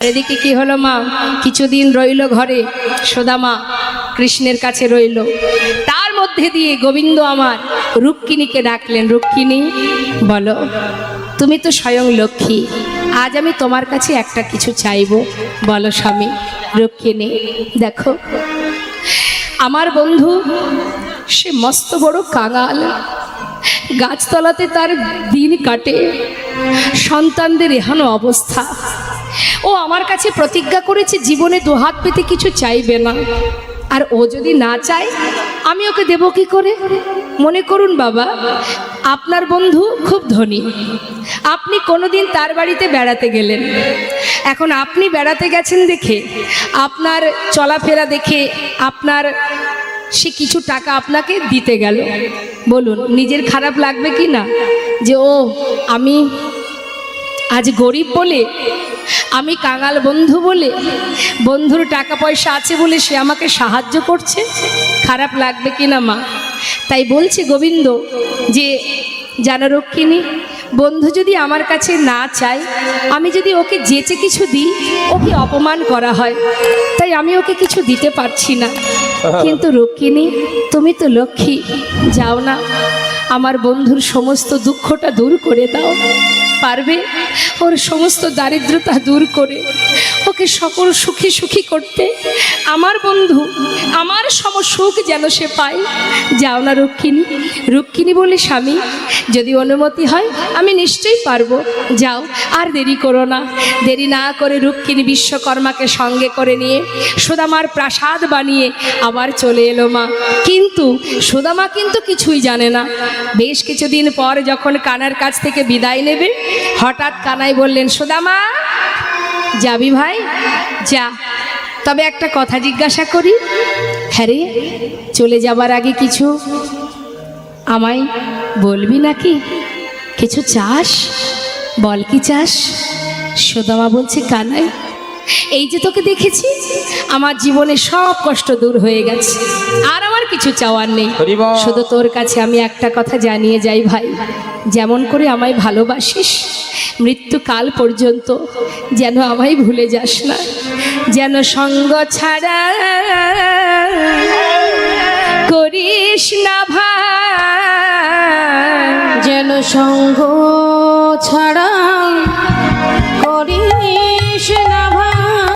এদিকে কি হলো মা, কিছুদিন রইল ঘরে, সুদামা কৃষ্ণের কাছে রইল। তার মধ্যে দিয়ে গোবিন্দ আমার রুক্মিণীকে ডাকলেন। রুক্মিণী বলো, তুমি তো স্বয়ং লক্ষ্মী, আজ আমি তোমার কাছে একটা কিছু চাইবো। বলো স্বামী। রুক্মিণী, দেখো আমার বন্ধু সে মস্ত বড় কাঙাল, গাছতলাতে তার দিন কাটে, সন্তানদের এহানো অবস্থা। ও আমার কাছে প্রতিজ্ঞা করেছে জীবনে দুহাত পেতে কিছু চাইবে না, আর ও যদি না চায় আমি ওকে দেব কি করে? মনে করুন বাবা, আপনার বন্ধু খুব ধনী, আপনি কোনোদিন তার বাড়িতে বেড়াতে গেলেন। এখন আপনি বেড়াতে গেছেন দেখে, আপনার চলাফেরা দেখে আপনার সে কিছু টাকা আপনাকে দিতে গেল। বলুন নিজের খারাপ লাগবে কি না? যে ও আমি আজ গরিব বলে, আমি কাঙাল বন্ধু বলে, বন্ধুর টাকা পয়সা আছে বলে সে আমাকে সাহায্য করছে, খারাপ লাগবে কি না মা? তাই বলছে গোবিন্দ যে জানো রুক্মিণী, বন্ধু যদি আমার কাছে না চায়, আমি যদি ওকে যেচে কিছু দিই ওকে অপমান করা হয়, তাই আমি ওকে কিছু দিতে পারছি না। কিন্তু রুক্মিণী তুমি তো লক্ষ্মী, যাও না আমার বন্ধুর সমস্ত দুঃখটা দূর করে দাও। পারবে ওর সমস্ত দারিদ্রতা দূর করে ওকে সকল সুখী সুখী করতে? আমার বন্ধু আমার সম সুখ যেন সে পায়। যাও না রুক্মিণী। রুক্মিণী বলে স্বামী যদি অনুমতি হয় আমি নিশ্চয়ই পারবো, যাও আর দেরি করো না। দেরি না করে রুক্মিণী বিশ্বকর্মাকে সঙ্গে করে নিয়ে সুদামার প্রাসাদ বানিয়ে আবার চলে এলো মা। কিন্তু সুদামা কিন্তু কিছুই জানে না। বেশ কিছুদিন পর যখন কানার কাছ থেকে বিদায় নেবে, হঠাৎ কানাই বললেন, সুদামা যাবি ভাই? যা, তবে একটা কথা জিজ্ঞাসা করি। হ্যাঁ রে, চলে যাবার আগে কিছু আমায় বলবি নাকি? কিছু চাস? বল কি চাস? সুদামা বলছে, কানাই এই যে তোকে দেখেছি, আমার জীবনে সব কষ্ট দূর হয়ে গেছে, আর আমার কিছু চাওয়ার নেই। শুধু তোর কাছে আমি একটা কথা জানিয়ে যাই ভাই, যেমন করে আমায় ভালোবাসিস মৃত্যুকাল পর্যন্ত যেন আমায় ভুলে যাস না, যেন সঙ্গ ছাড়া করিস না ভাই, যেন সঙ্গ ছাড়া